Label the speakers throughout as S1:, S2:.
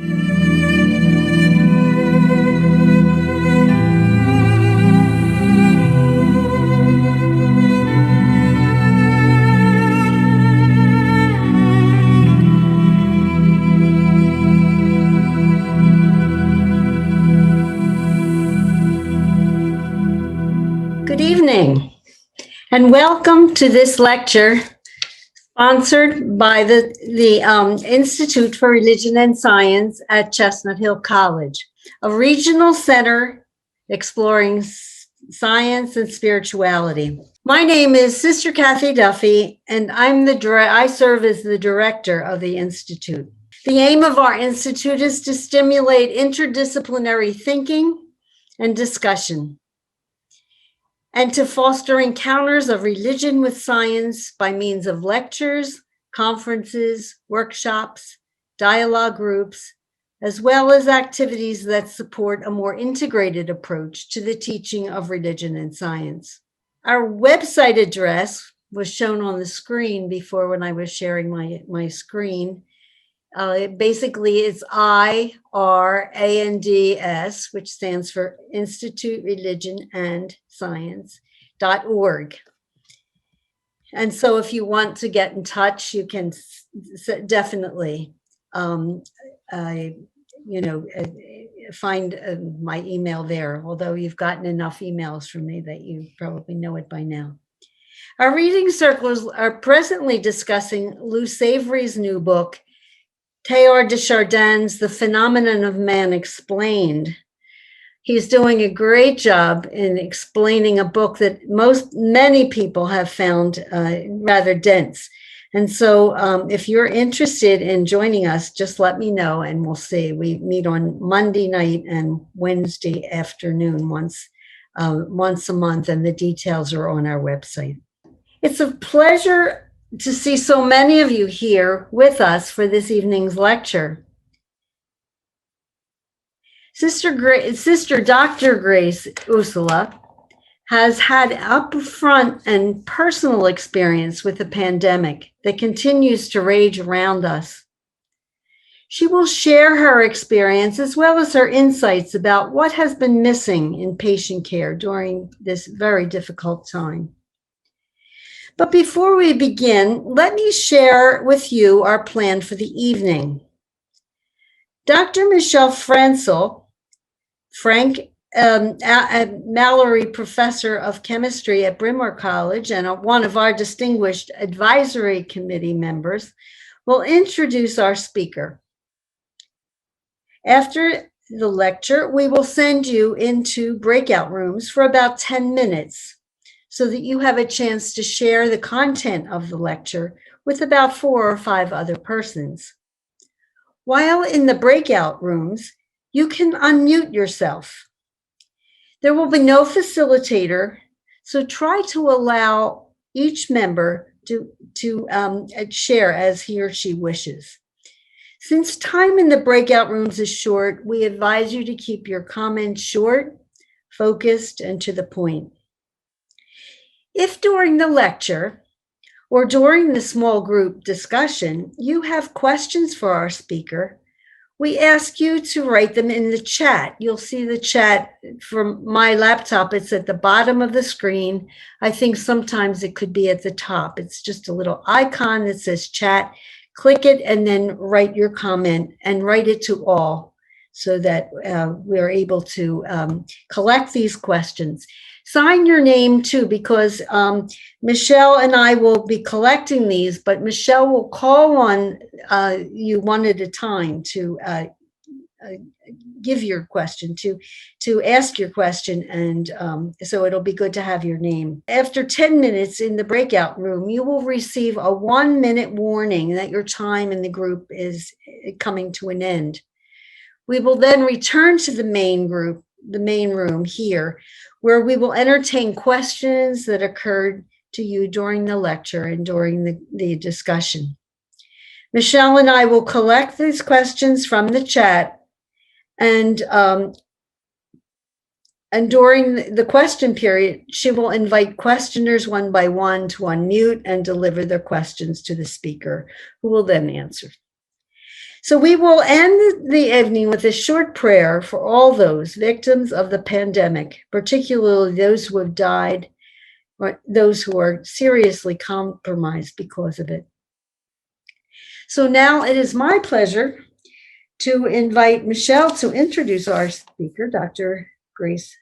S1: Good evening, and welcome to this lecture sponsored by the Institute for Religion and Science at Chestnut Hill College, a regional center exploring science and spirituality. My name is Sister Kathy Duffy, and I serve as the director of the Institute. The aim of our institute is to stimulate interdisciplinary thinking and discussion, and to foster encounters of religion with science by means of lectures, conferences, workshops, dialogue groups, as well as activities that support a more integrated approach to the teaching of religion and science. Our website address was shown on the screen before when I was sharing my screen. Basically, it's IRANDS, which stands for Institute Religion and Science.org. And so if you want to get in touch, you can definitely, find my email there, although you've gotten enough emails from me that you probably know it by now. Our reading circles are presently discussing Lou Savory's new book, Teilhard de Chardin's The Phenomenon of Man Explained. He's doing a great job in explaining a book that many people have found rather dense. And so if you're interested in joining us, just let me know and we'll see. We meet on Monday night and Wednesday afternoon once a month, and the details are on our website. It's a pleasure to see so many of you here with us for this evening's lecture. Sister Dr. Grace Ursula has had upfront and personal experience with the pandemic that continues to rage around us. She will share her experience as well as her insights about what has been missing in patient care during this very difficult time. But before we begin, let me share with you our plan for the evening. Dr. Michelle Francl, Mallory Professor of Chemistry at Bryn Mawr College and one of our distinguished advisory committee members, will introduce our speaker. After the lecture, we will send you into breakout rooms for about 10 minutes. So that you have a chance to share the content of the lecture with about 4 or 5 other persons. While in the breakout rooms, you can unmute yourself. There will be no facilitator, so try to allow each member to share as he or she wishes. Since time in the breakout rooms is short, we advise you to keep your comments short, focused, and to the point. If during the lecture or during the small group discussion, you have questions for our speaker, we ask you to write them in the chat. You'll see the chat from my laptop. It's at the bottom of the screen. I think sometimes it could be at the top. It's just a little icon that says chat. Click it and then write your comment and write it to all so that we're able to collect these questions. Sign your name too, because Michelle and I will be collecting these, but Michelle will call on you one at a time to give your question, to ask your question, and so it'll be good to have your name. After 10 minutes in the breakout room, you will receive a 1-minute warning that your time in the group is coming to an end. We will then return to the main room here, where we will entertain questions that occurred to you during the lecture and during the discussion. Michelle and I will collect these questions from the chat, and during the question period, she will invite questioners one by one to unmute and deliver their questions to the speaker, who will then answer. So we will end the evening with a short prayer for all those victims of the pandemic, particularly those who have died or those who are seriously compromised because of it. So now it is my pleasure to invite Michelle to introduce our speaker, Dr. Grace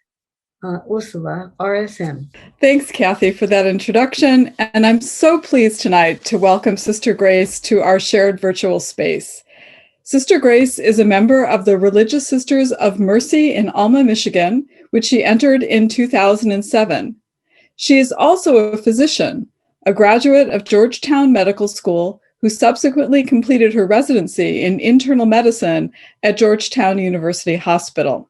S1: Ursula, RSM.
S2: Thanks, Kathy, for that introduction. And I'm so pleased tonight to welcome Sister Grace to our shared virtual space. Sister Grace is a member of the Religious Sisters of Mercy in Alma, Michigan, which she entered in 2007. She is also a physician, a graduate of Georgetown Medical School, who subsequently completed her residency in internal medicine at Georgetown University Hospital.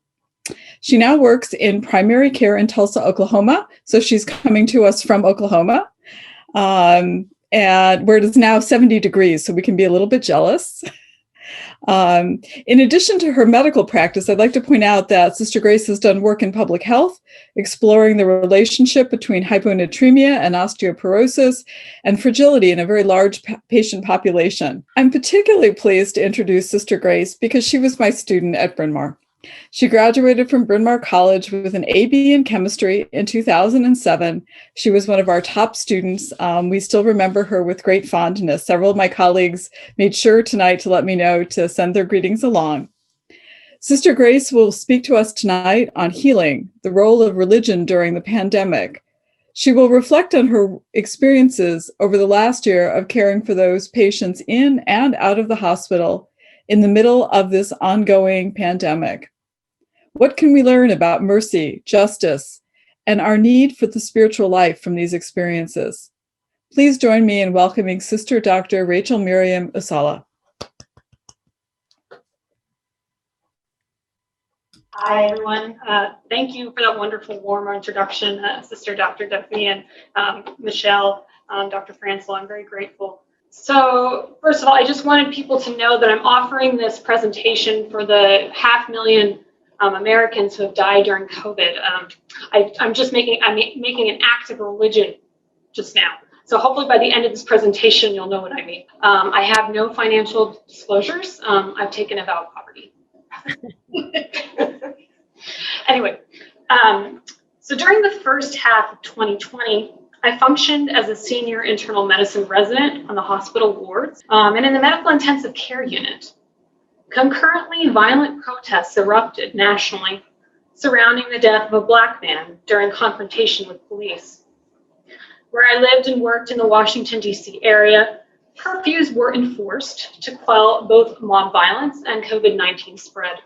S2: She now works in primary care in Tulsa, Oklahoma. So she's coming to us from Oklahoma, and where it is now 70 degrees, so we can be a little bit jealous. In addition to her medical practice, I'd like to point out that Sister Grace has done work in public health, exploring the relationship between hyponatremia and osteoporosis and fragility in a very large patient population. I'm particularly pleased to introduce Sister Grace because she was my student at Bryn Mawr. She graduated from Bryn Mawr College with an AB in chemistry in 2007. She was one of our top students. We still remember her with great fondness. Several of my colleagues made sure tonight to let me know to send their greetings along. Sister Grace will speak to us tonight on healing, the role of religion during the pandemic. She will reflect on her experiences over the last year of caring for those patients in and out of the hospital in the middle of this ongoing pandemic. What can we learn about mercy, justice, and our need for the spiritual life from these experiences? Please join me in welcoming Sister Dr. Rachel Miriam Usala.
S3: Hi, everyone. Thank you for that wonderful, warm introduction, Sister Dr. Duffy and Michelle, Dr. Francel. I'm very grateful. So first of all, I just wanted people to know that I'm offering this presentation for the 500,000 Americans who have died during COVID. I'm making an act of religion just now. So hopefully by the end of this presentation, you'll know what I mean. I have no financial disclosures. I've taken a vow of poverty. Anyway, so during the first half of 2020, I functioned as a senior internal medicine resident on the hospital wards and in the medical intensive care unit. Concurrently, violent protests erupted nationally surrounding the death of a Black man during confrontation with police. Where I lived and worked in the Washington, D.C. area, curfews were enforced to quell both mob violence and COVID-19 spread.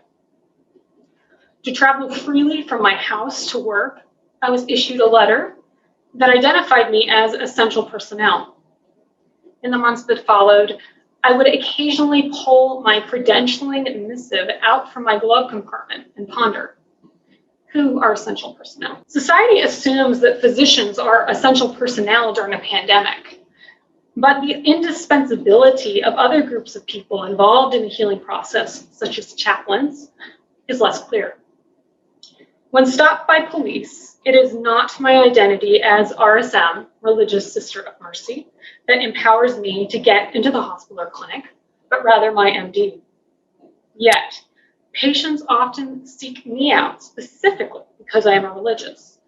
S3: To travel freely from my house to work, I was issued a letter that identified me as essential personnel. In the months that followed, I would occasionally pull my credentialing missive out from my glove compartment and ponder, who are essential personnel? Society assumes that physicians are essential personnel during a pandemic, but the indispensability of other groups of people involved in the healing process, such as chaplains, is less clear. When stopped by police, it is not my identity as RSM, Religious Sister of Mercy, that empowers me to get into the hospital or clinic, but rather my MD. Yet, patients often seek me out specifically because I am a religious.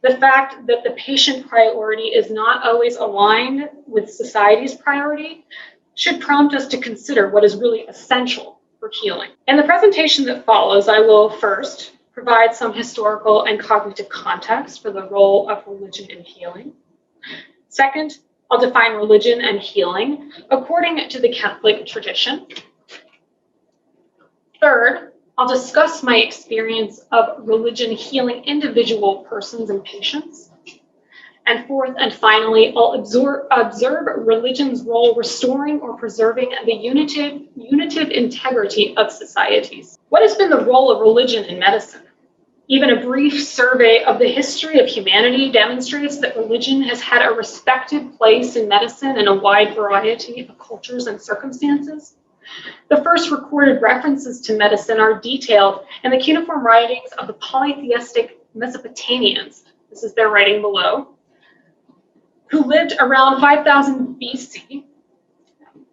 S3: The fact that the patient priority is not always aligned with society's priority should prompt us to consider what is really essential for healing. In the presentation that follows, I will first provide some historical and cognitive context for the role of religion in healing. Second, I'll define religion and healing according to the Catholic tradition. Third, I'll discuss my experience of religion healing individual persons and patients. And fourth and finally, I'll observe religion's role restoring or preserving the unitive integrity of societies. What has been the role of religion in medicine? Even a brief survey of the history of humanity demonstrates that religion has had a respected place in medicine in a wide variety of cultures and circumstances. The first recorded references to medicine are detailed in the cuneiform writings of the polytheistic Mesopotamians. This is their writing below, who lived around 5000 BC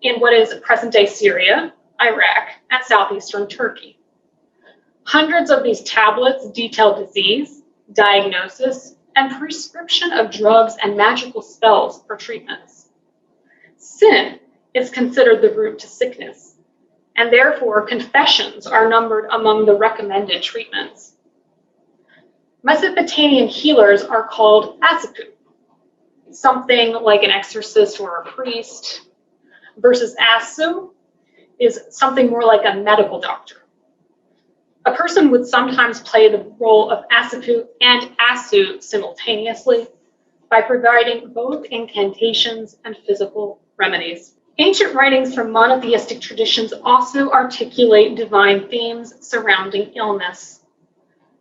S3: in what is present-day Syria, Iraq, and southeastern Turkey. Hundreds of these tablets detail disease, diagnosis, and prescription of drugs and magical spells for treatments. Sin is considered the root to sickness, and therefore confessions are numbered among the recommended treatments. Mesopotamian healers are called asipu, something like an exorcist or a priest, versus asu is something more like a medical doctor. A person would sometimes play the role of asipu and asu simultaneously by providing both incantations and physical remedies. Ancient writings from monotheistic traditions also articulate divine themes surrounding illness.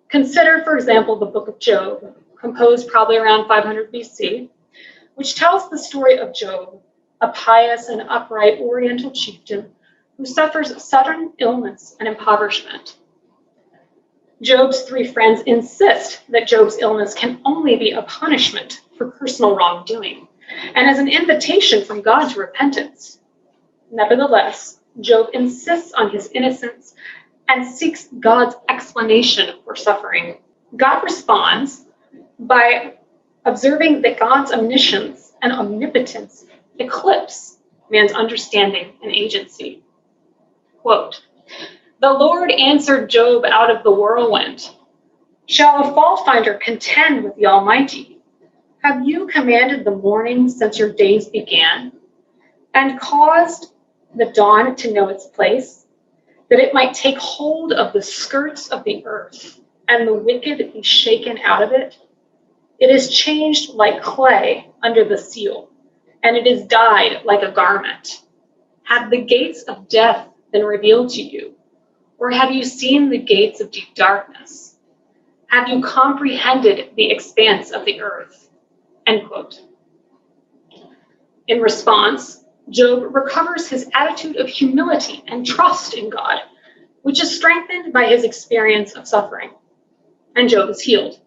S3: Consider, for example, the Book of Job, composed probably around 500 BC, which tells the story of Job, a pious and upright Oriental chieftain who suffers sudden illness and impoverishment. Job's three friends insist that Job's illness can only be a punishment for personal wrongdoing and as an invitation from God to repentance. Nevertheless, Job insists on his innocence and seeks God's explanation for suffering. God responds by observing that God's omniscience and omnipotence eclipse man's understanding and agency. Quote, "The Lord answered Job out of the whirlwind. Shall a fault finder contend with the Almighty? Have you commanded the morning since your days began, and caused the dawn to know its place, that it might take hold of the skirts of the earth, and the wicked be shaken out of it? It is changed like clay under the seal, and it is dyed like a garment. Have the gates of death been revealed to you? Or have you seen the gates of deep darkness? Have you comprehended the expanse of the earth?" End quote. In response, Job recovers his attitude of humility and trust in God, which is strengthened by his experience of suffering, and Job is healed.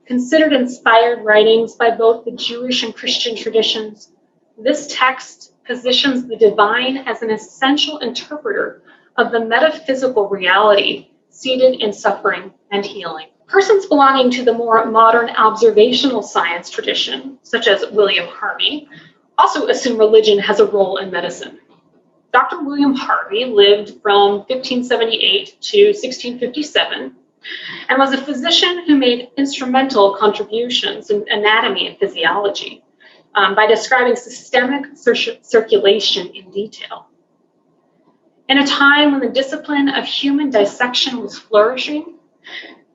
S3: Considered inspired writings by both the Jewish and Christian traditions, this text positions the divine as an essential interpreter of the metaphysical reality seated in suffering and healing. Persons belonging to the more modern observational science tradition, such as William Harvey, also assume religion has a role in medicine. Dr. William Harvey lived from 1578 to 1657 and was a physician who made instrumental contributions in anatomy and physiology by describing systemic circulation in detail. In a time when the discipline of human dissection was flourishing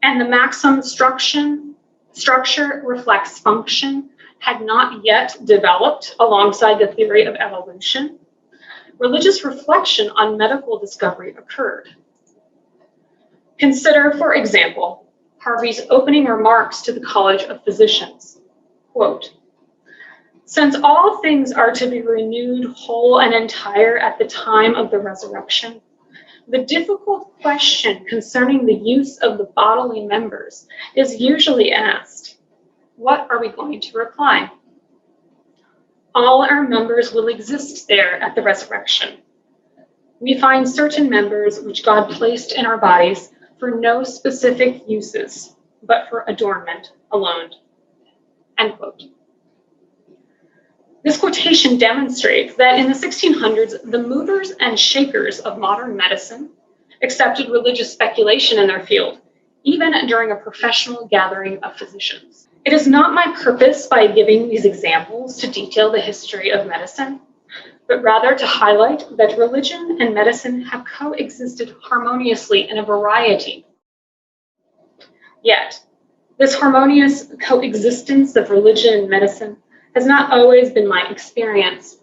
S3: and the maxim structure reflects function had not yet developed alongside the theory of evolution, religious reflection on medical discovery occurred. Consider, for example, Harvey's opening remarks to the College of Physicians. Quote, "Since all things are to be renewed whole and entire at the time of the resurrection, the difficult question concerning the use of the bodily members is usually asked, what are we going to reply? All our members will exist there at the resurrection. We find certain members which God placed in our bodies for no specific uses, but for adornment alone." End quote. This quotation demonstrates that in the 1600s, the movers and shakers of modern medicine accepted religious speculation in their field, even during a professional gathering of physicians. It is not my purpose by giving these examples to detail the history of medicine, but rather to highlight that religion and medicine have coexisted harmoniously in a variety. Yet, this harmonious coexistence of religion and medicine has not always been my experience.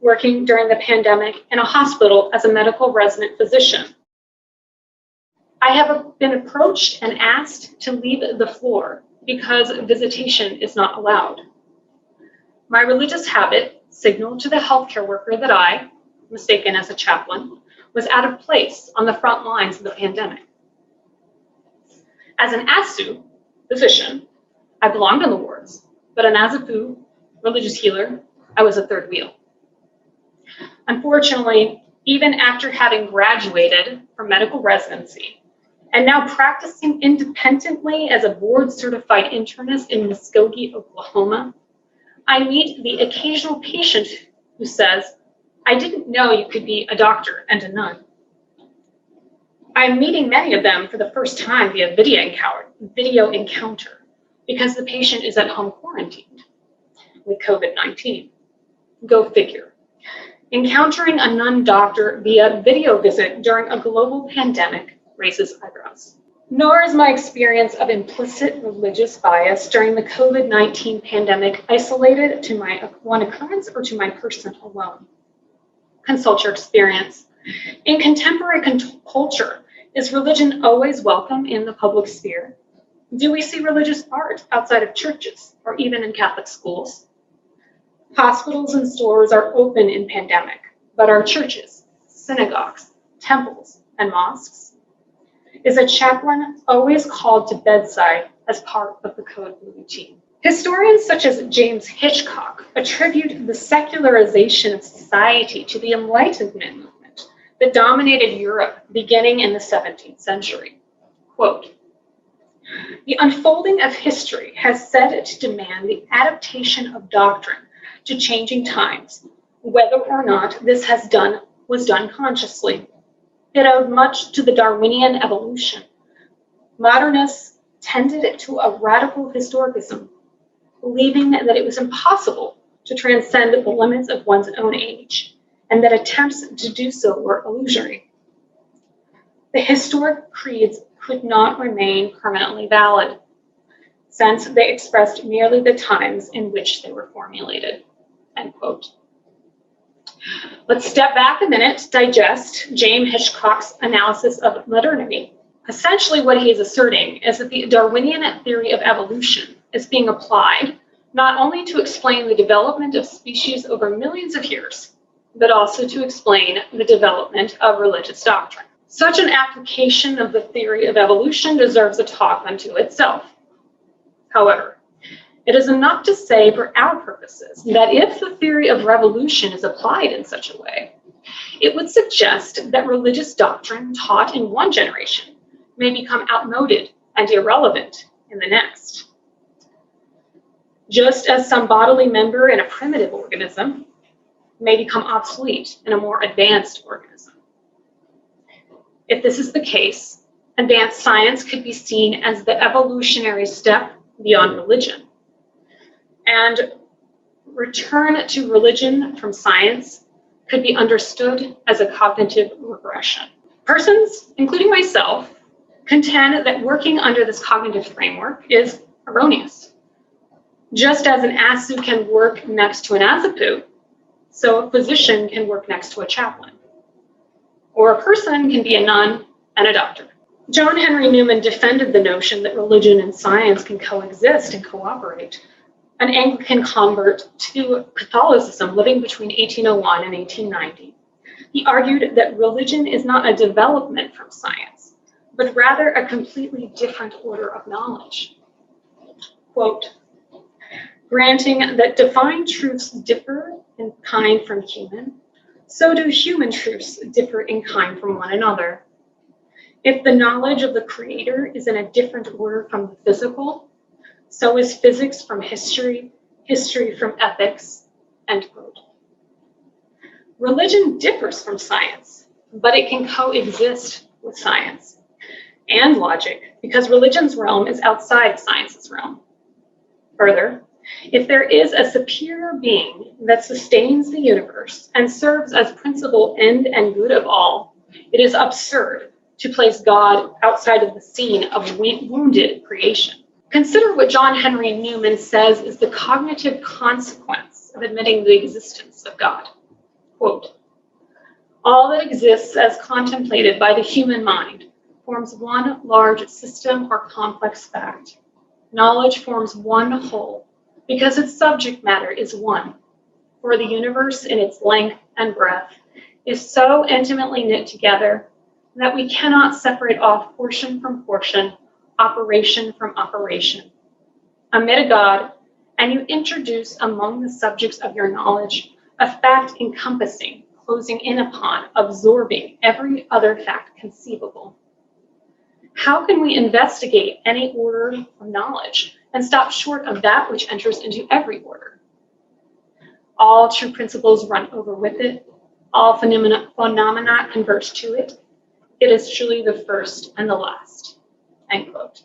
S3: Working during the pandemic in a hospital as a medical resident physician, I have been approached and asked to leave the floor because visitation is not allowed. My religious habit signaled to the healthcare worker that I, mistaken as a chaplain, was out of place on the front lines of the pandemic. As an ASU physician, I belonged in the wards, but an ASAPU religious healer, I was a third wheel. Unfortunately, even after having graduated from medical residency and now practicing independently as a board-certified internist in Muskogee, Oklahoma, I meet the occasional patient who says, "I didn't know you could be a doctor and a nun." I'm meeting many of them for the first time via video encounter because the patient is at home quarantined with COVID-19. Go figure. Encountering a nun doctor via video visit during a global pandemic raises eyebrows. Nor is my experience of implicit religious bias during the COVID-19 pandemic isolated to my one occurrence or to my person alone. Consult your experience. In contemporary culture, is religion always welcome in the public sphere? Do we see religious art outside of churches or even in Catholic schools? Hospitals and stores are open in pandemic, but are churches, synagogues, temples, and mosques? Is a chaplain always called to bedside as part of the code routine? Historians such as James Hitchcock attribute the secularization of society to the Enlightenment movement that dominated Europe beginning in the 17th century. Quote, "The unfolding of history has said to demand the adaptation of doctrine to changing times, whether or not this was done consciously. It owed much to the Darwinian evolution. Modernists tended to a radical historicism, believing that it was impossible to transcend the limits of one's own age, and that attempts to do so were illusory. The historic creeds could not remain permanently valid, since they expressed merely the times in which they were formulated." End quote. Let's step back a minute to digest James Hitchcock's analysis of modernity. Essentially, what he is asserting is that the Darwinian theory of evolution is being applied not only to explain the development of species over millions of years, but also to explain the development of religious doctrine. Such an application of the theory of evolution deserves a talk unto itself. However, it is enough to say for our purposes that if the theory of revolution is applied in such a way, it would suggest that religious doctrine taught in one generation may become outmoded and irrelevant in the next. Just as some bodily member in a primitive organism may become obsolete in a more advanced organism. If this is the case, advanced science could be seen as the evolutionary step beyond religion. And return to religion from science could be understood as a cognitive regression. Persons, including myself, contend that working under this cognitive framework is erroneous. Just as an ASU can work next to an ASAPU, so a physician can work next to a chaplain. Or a person can be a nun and a doctor. John Henry Newman defended the notion that religion and science can coexist and cooperate. An Anglican convert to Catholicism living between 1801 and 1890. He argued that religion is not a development from science, but rather a completely different order of knowledge. Quote, "Granting that divine truths differ in kind from human, so do human truths differ in kind from one another. If the knowledge of the Creator is in a different order from the physical, so is physics from history, history from ethics," end quote. Religion differs from science, but it can coexist with science and logic because religion's realm is outside science's realm. Further, if there is a superior being that sustains the universe and serves as principal end and good of all, it is absurd to place God outside of the scene of wounded creation. Consider what John Henry Newman says is the cognitive consequence of admitting the existence of God. Quote, "All that exists as contemplated by the human mind forms one large system or complex fact. Knowledge forms one whole because its subject matter is one, for the universe in its length and breadth is so intimately knit together that we cannot separate off portion from portion, operation from operation. Amid a God, and you introduce among the subjects of your knowledge a fact encompassing closing in upon, absorbing every other fact conceivable? How can we investigate any order of knowledge and stop short of that which enters into every order? All true principles run over with it. All phenomena converge to it. It is truly the first and the last." End quote.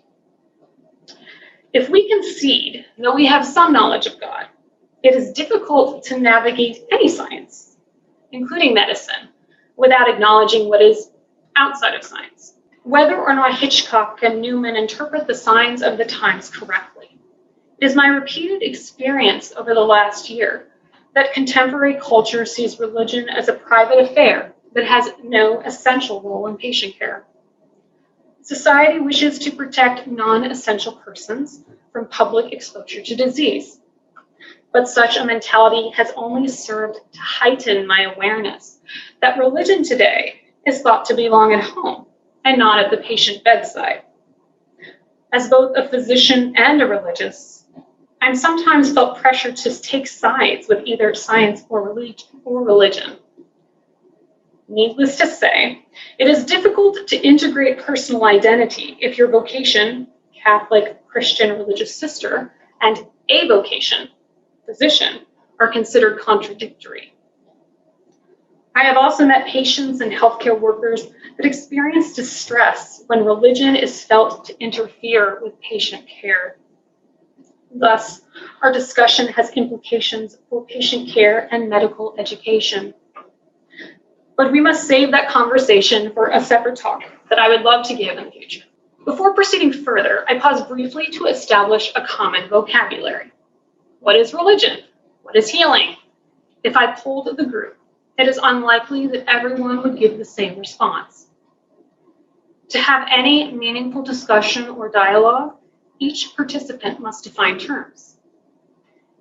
S3: If we concede that we have some knowledge of God, it is difficult to navigate any science, including medicine, without acknowledging what is outside of science. Whether or not Hitchcock and Newman interpret the signs of the times correctly, it is my repeated experience over the last year that contemporary culture sees religion as a private affair that has no essential role in patient care. Society wishes to protect non-essential persons from public exposure to disease. But such a mentality has only served to heighten my awareness that religion today is thought to belong at home and not at the patient bedside. As both a physician and a religious, I'm sometimes felt pressure to take sides with either science or religion. Needless to say, it is difficult to integrate personal identity if your vocation, Catholic, Christian, religious sister, and a vocation, physician, are considered contradictory. I have also met patients and healthcare workers that experience distress when religion is felt to interfere with patient care. Thus, our discussion has implications for patient care and medical education. But we must save that conversation for a separate talk that I would love to give in the future. Before proceeding further, I pause briefly to establish a common vocabulary. What is religion? What is healing? If I polled the group, it is unlikely that everyone would give the same response. To have any meaningful discussion or dialogue, each participant must define terms.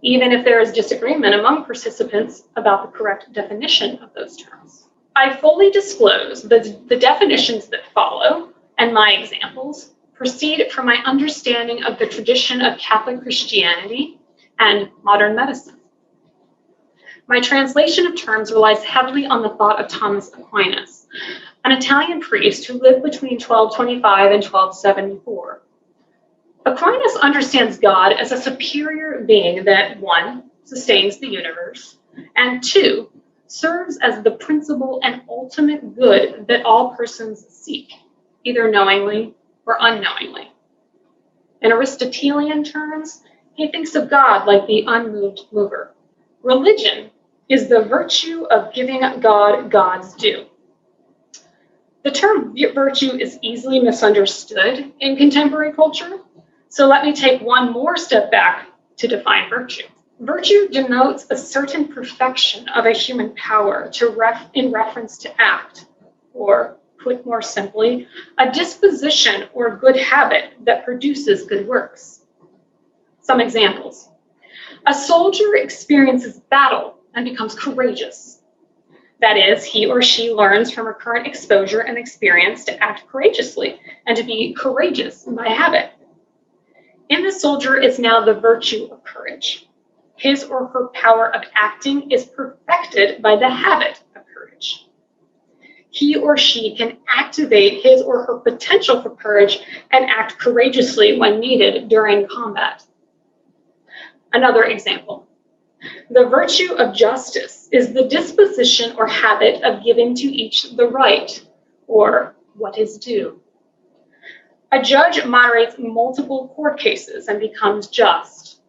S3: Even if there is disagreement among participants about the correct definition of those terms. I fully disclose that the definitions that follow and my examples proceed from my understanding of the tradition of Catholic Christianity and modern medicine. My translation of terms relies heavily on the thought of Thomas Aquinas, an Italian priest who lived between 1225 and 1274. Aquinas understands God as a superior being that, 1, sustains the universe, and 2, serves as the principal and ultimate good that all persons seek, either knowingly or unknowingly. In Aristotelian terms, he thinks of God like the unmoved mover. Religion is the virtue of giving God God's due. The term virtue is easily misunderstood in contemporary culture, so let me take one more step back to define virtue. Virtue denotes a certain perfection of a human power in reference to act, or put more simply, a disposition or good habit that produces good works. Some examples. A soldier experiences battle and becomes courageous. That is, he or she learns from her current exposure and experience to act courageously and to be courageous by habit. In the soldier is now the virtue of courage. His or her power of acting is perfected by the habit of courage. He or she can activate his or her potential for courage and act courageously when needed during combat. Another example. The virtue of justice is the disposition or habit of giving to each the right, or what is due. A judge moderates multiple court cases and becomes just.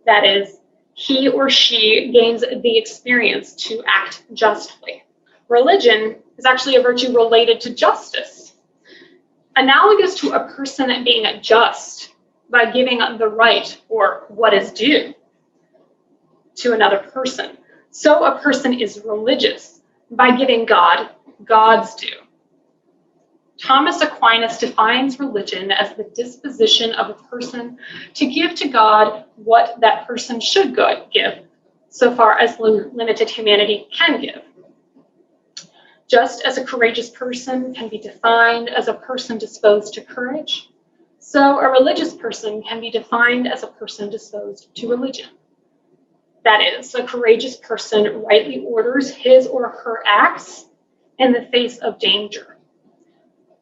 S3: That is, he or she gains the experience to act justly. Religion is actually a virtue related to justice, analogous to a person being just by giving the right, or what is due, to another person. So a person is religious by giving God God's due. Thomas Aquinas defines religion as the disposition of a person to give to God what that person should give, so far as limited humanity can give. Just as a courageous person can be defined as a person disposed to courage, so a religious person can be defined as a person disposed to religion. That is, a courageous person rightly orders his or her acts in the face of danger,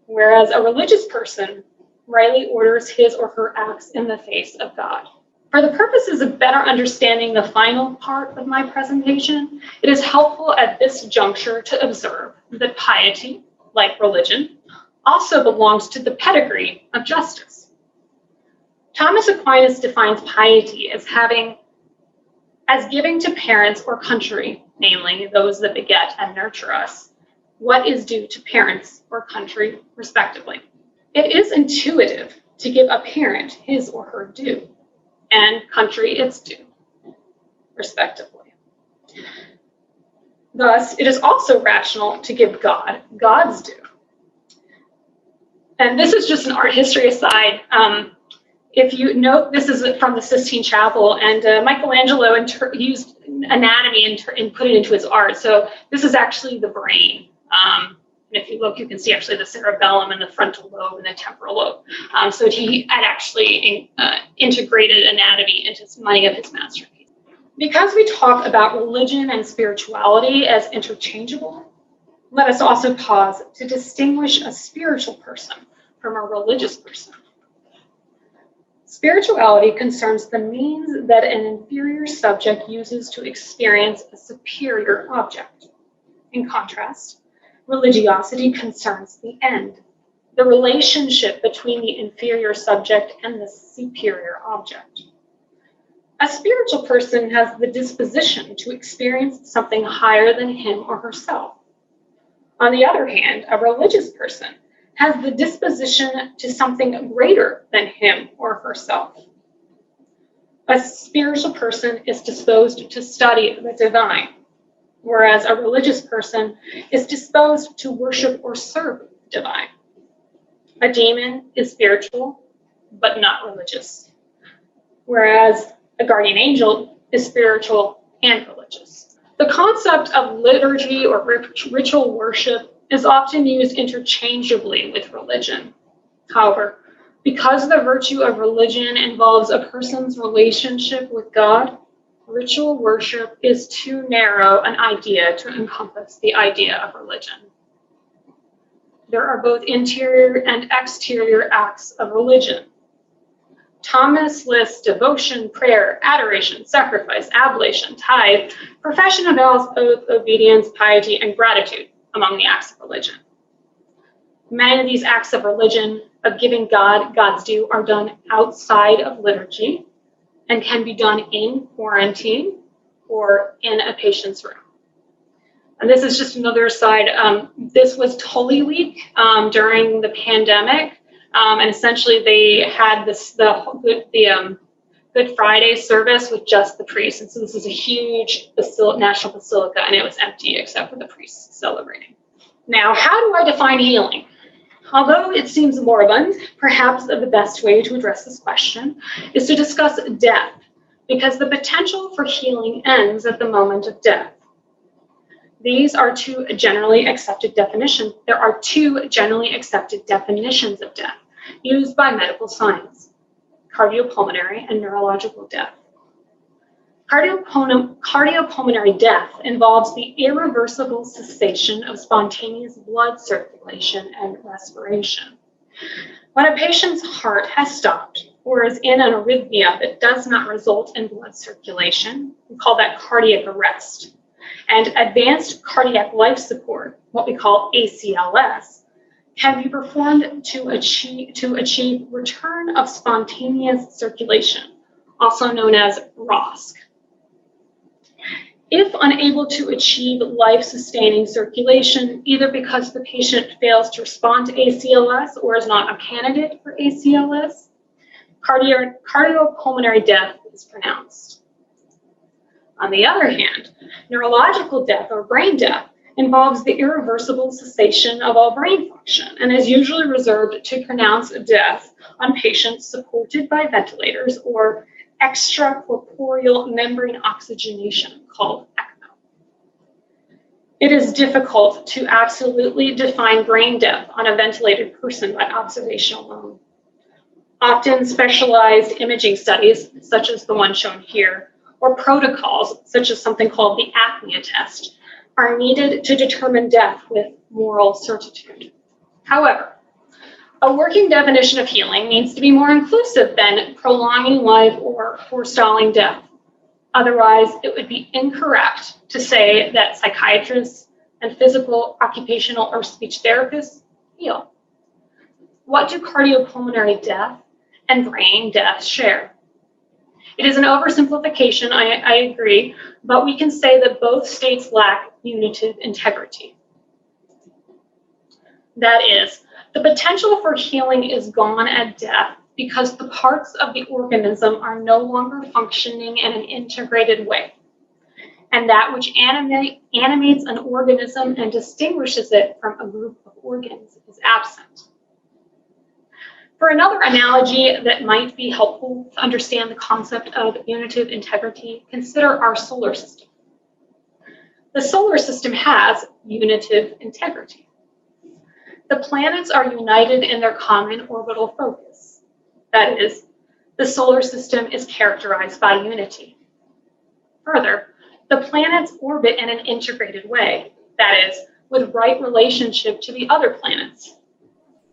S3: whereas a religious person rightly orders his or her acts in the face of God. For the purposes of better understanding the final part of my presentation, it is helpful at this juncture to observe that piety, like religion, also belongs to the pedigree of justice. Thomas Aquinas defines piety as giving to parents or country, namely those that beget and nurture us, what is due to parents or country, respectively. It is intuitive to give a parent his or her due, and country its due, respectively. Thus, it is also rational to give God God's due. And this is just an art history aside. If you note, this is from the Sistine Chapel, and Michelangelo used anatomy and put it into his art. So this is actually the brain. And if you look, you can see actually the cerebellum and the frontal lobe and the temporal lobe. So he had actually integrated anatomy into many of his masterpieces. Because we talk about religion and spirituality as interchangeable, let us also pause to distinguish a spiritual person from a religious person. Spirituality concerns the means that an inferior subject uses to experience a superior object. In contrast, religiosity concerns the end, the relationship between the inferior subject and the superior object. A spiritual person has the disposition to experience something higher than him or herself. On the other hand, a religious person has the disposition to something greater than him or herself. A spiritual person is disposed to study the divine, whereas a religious person is disposed to worship or serve the divine. A demon is spiritual, but not religious, whereas a guardian angel is spiritual and religious. The concept of liturgy or ritual worship is often used interchangeably with religion. However, because the virtue of religion involves a person's relationship with God, ritual worship is too narrow an idea to encompass the idea of religion. There are both interior and exterior acts of religion. Thomas lists devotion, prayer, adoration, sacrifice, oblation, tithe, profession of vows, oath, obedience, piety, and gratitude among the acts of religion. Many of these acts of religion, of giving God God's due, are done outside of liturgy and can be done in quarantine or in a patient's room. And this is just another aside. This was Holy Week during the pandemic, and essentially they had the Good Friday service with just the priests. And so this is a huge national basilica, and it was empty except for the priests celebrating. Now, how do I define healing? Although it seems moribund, perhaps the best way to address this question is to discuss death, because the potential for healing ends at the moment of death. These are two generally accepted definitions. There are two generally accepted definitions of death used by medical science: cardiopulmonary and neurological death. Cardiopulmonary death involves the irreversible cessation of spontaneous blood circulation and respiration. When a patient's heart has stopped or is in an arrhythmia that does not result in blood circulation, we call that cardiac arrest. And advanced cardiac life support, what we call ACLS, can be performed to achieve return of spontaneous circulation, also known as ROSC. If unable to achieve life-sustaining circulation, either because the patient fails to respond to ACLS or is not a candidate for ACLS, cardiopulmonary death is pronounced. On the other hand, neurological death or brain death involves the irreversible cessation of all brain function and is usually reserved to pronounce death on patients supported by ventilators or extracorporeal membrane oxygenation, called ECMO. It is difficult to absolutely define brain death on a ventilated person by observation alone. Often specialized imaging studies, such as the one shown here, or protocols, such as something called the apnea test, are needed to determine death with moral certitude. However, a working definition of healing needs to be more inclusive than prolonging life or forestalling death. Otherwise, it would be incorrect to say that psychiatrists and physical, occupational, or speech therapists heal. What do cardiopulmonary death and brain death share? It is an oversimplification, I agree, but we can say that both states lack unitive integrity. That is, the potential for healing is gone at death because the parts of the organism are no longer functioning in an integrated way. And that which animates an organism and distinguishes it from a group of organs is absent. For another analogy that might be helpful to understand the concept of unitive integrity, consider our solar system. The solar system has unitive integrity. The planets are united in their common orbital focus. That is, the solar system is characterized by unity. Further, the planets orbit in an integrated way, that is, with right relationship to the other planets.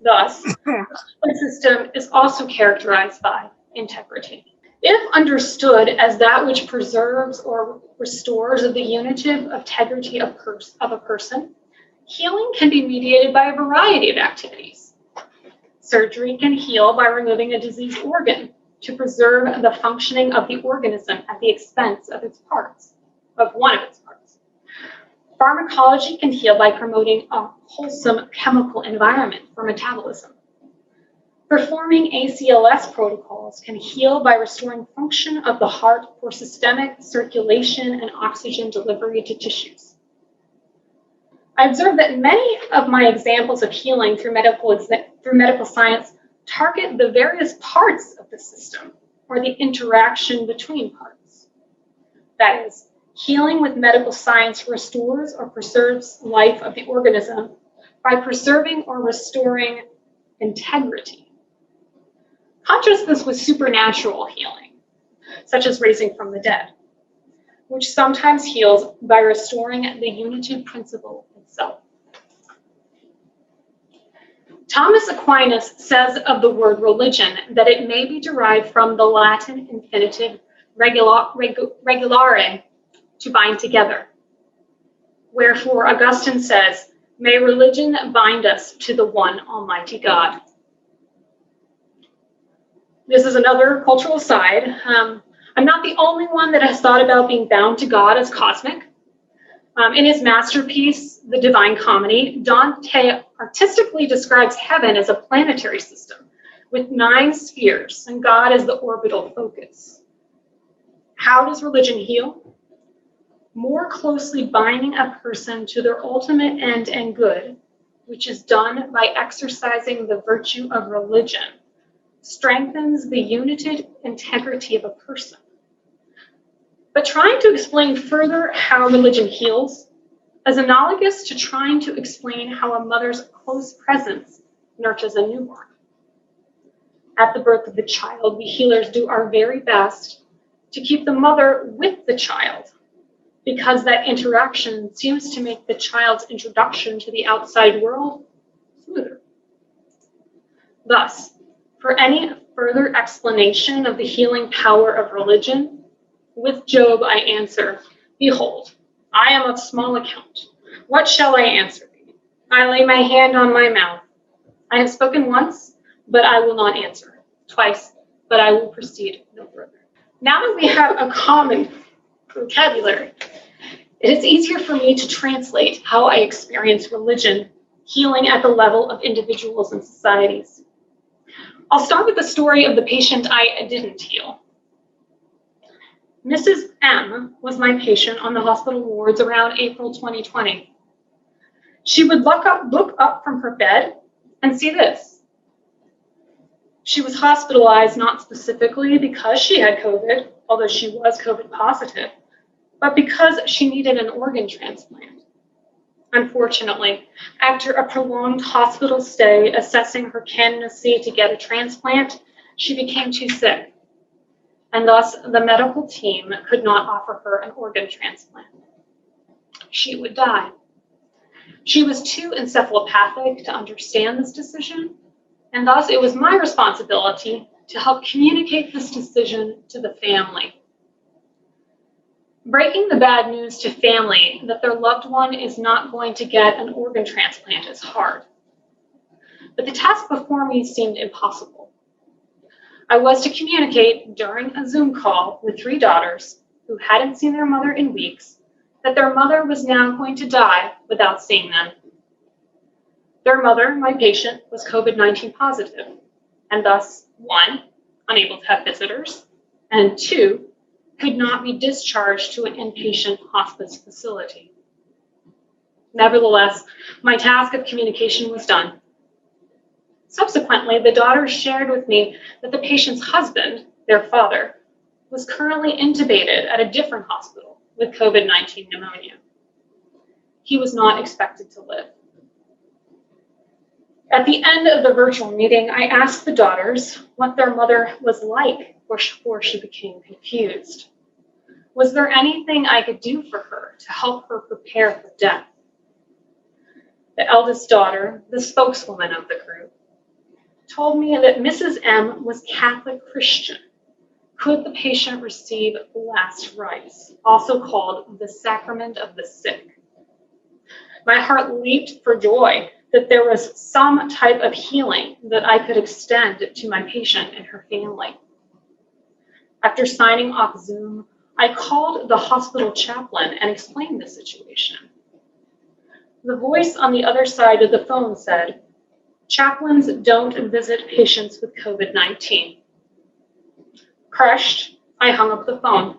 S3: Thus, the system is also characterized by integrity. If understood as that which preserves or restores the unitive integrity of a person, healing can be mediated by a variety of activities. Surgery can heal by removing a diseased organ to preserve the functioning of the organism at the expense of one of its parts. Pharmacology can heal by promoting a wholesome chemical environment for metabolism. Performing ACLS protocols can heal by restoring function of the heart for systemic circulation and oxygen delivery to tissues. I observe that many of my examples of healing through medical science target the various parts of the system or the interaction between parts. That is, healing with medical science restores or preserves life of the organism by preserving or restoring integrity. Contrast this with supernatural healing, such as raising from the dead, which sometimes heals by restoring the unitive principle itself. Thomas Aquinas says of the word religion that it may be derived from the Latin infinitive regulare, to bind together. Wherefore Augustine says, may religion bind us to the one Almighty God. This is another cultural side. I'm not the only one that has thought about being bound to God as cosmic. In his masterpiece, The Divine Comedy, Dante artistically describes heaven as a planetary system with 9 spheres and God as the orbital focus. How does religion heal? More closely binding a person to their ultimate end and good, which is done by exercising the virtue of religion, strengthens the united integrity of a person. But trying to explain further how religion heals is analogous to trying to explain how a mother's close presence nurtures a newborn. At the birth of the child, we healers do our very best to keep the mother with the child, because that interaction seems to make the child's introduction to the outside world smoother. Thus, for any further explanation of the healing power of religion, with Job I answer, behold, I am of small account. What shall I answer thee? I lay my hand on my mouth. I have spoken once, but I will not answer. Twice, but I will proceed no further. Now that we have a common vocabulary, it is easier for me to translate how I experience religion healing at the level of individuals and societies. I'll start with the story of the patient I didn't heal. Mrs. M was my patient on the hospital wards around April 2020. She would look up from her bed and see this. She was hospitalized not specifically because she had COVID, although she was COVID positive, but because she needed an organ transplant. Unfortunately, after a prolonged hospital stay assessing her candidacy to get a transplant, she became too sick. and thus the medical team could not offer her an organ transplant. She would die. She was too encephalopathic to understand this decision, and thus it was my responsibility to help communicate this decision to the family. Breaking the bad news to family that their loved one is not going to get an organ transplant is hard. But the task before me seemed impossible. I was to communicate during a Zoom call with 3 daughters who hadn't seen their mother in weeks that their mother was now going to die without seeing them. Their mother, my patient, was COVID-19 positive, and thus, 1, unable to have visitors, and 2, could not be discharged to an inpatient hospice facility. Nevertheless, my task of communication was done. Subsequently, the daughters shared with me that the patient's husband, their father, was currently intubated at a different hospital with COVID-19 pneumonia. He was not expected to live. At the end of the virtual meeting, I asked the daughters what their mother was like before she became confused. Was there anything I could do for her to help her prepare for death? The eldest daughter, the spokeswoman of the group, told me that Mrs. M was Catholic Christian. Could the patient receive last rites, also called the sacrament of the sick? My heart leaped for joy that there was some type of healing that I could extend to my patient and her family. After signing off Zoom, I called the hospital chaplain and explained the situation. The voice on the other side of the phone said, "Chaplains don't visit patients with COVID-19. Crushed, I hung up the phone.